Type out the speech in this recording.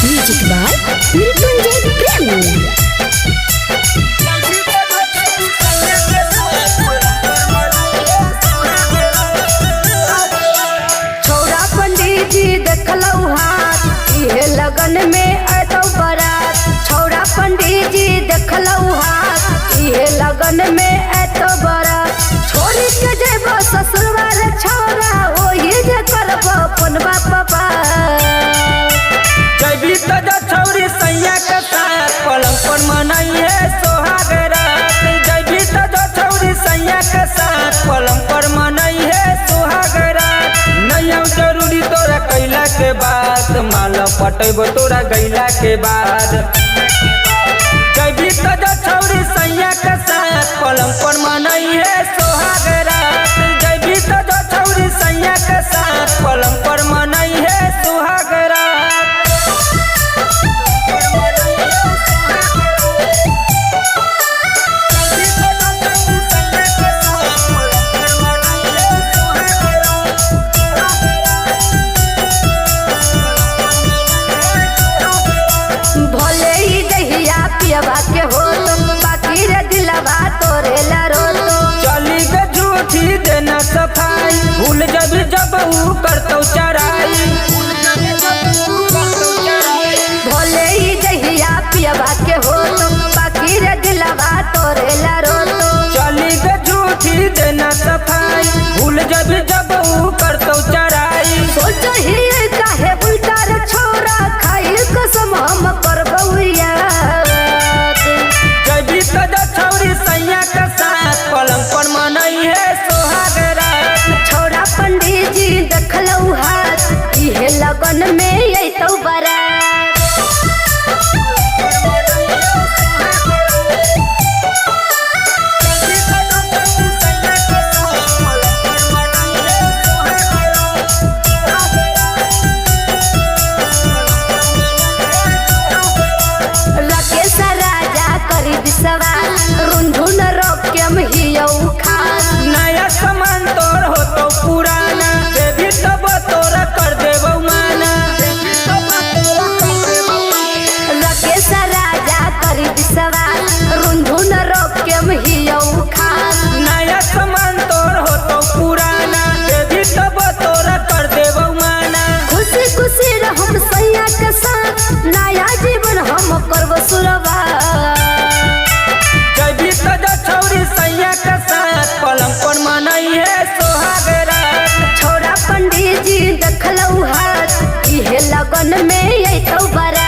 Music by Mrityunjay प्रेमी। छोरा पंडित जी देखलऊ हाथ इहे लगन में अतौ बरात। छोरा पंडित जी देखलऊ हाथ इहे लगन में अतौ बरात। छोरी के जेबो ससुरवार छोरा ओही जे करबो अपन बाप बाप। जैबी तजा छौरी सैया के साथ पलंग पर मनाइए सोहाग रात। जैबी तजा छौरी सैया के साथ पलंग पर मनाइए सोहाग रात। नहीं जरूरी तोरा कैला के बाद माला पटेबो तोरा गैला के बाद। जैबी तजा छौरी सैया के साथ पलंग पर मनाइए सोहाग रात। जैबी तजा छौरी सैया के साथ पलंग पर मनाइए सोहाग रात। भले ही दहिया पियबा के हो बाकी रे दिलवा तोरे ला रो। चली गे झूठी देना सफाई भूल जब ऊ करतौ चराई। भले ही दहिया पियबा के हो बाकी रे दिलवा तोरे ला रो। चली गे झूठी देना सफाई भूल जब ऊ करतौ चराई। सोचो ही काहे उल्टा रे छोरा खाई कसम हम करबौ याद। जैबी तजा छौरी सैया के साथ पलंग पर मनाइए सोहाग रात। छोरा पंडित जी देखलऊ हाथ इहे लगन में अतौ बरात। राकेश राजा करी विश्वास रुंझुन रोकेम हियौ खास। नया सामान तोर होतो पुराना देवी तब तोरा कर देबौ माना। राकेश राजा करी विश्वास रुंझुन रोकेम हियौ खास। नया सामान तोर होतो पुराना देवी तब तोरा कर देबौ माना। खुशी खुशी रहम सैया के साथ नया जीवन हम करब शुरुआत। जैबी तजा छौरी सैया के साथ पलंग पर मनाइए सोहाग रात। छोरा पंडित जी देखलऊ हाथ इहे लगन में अतौ बरात।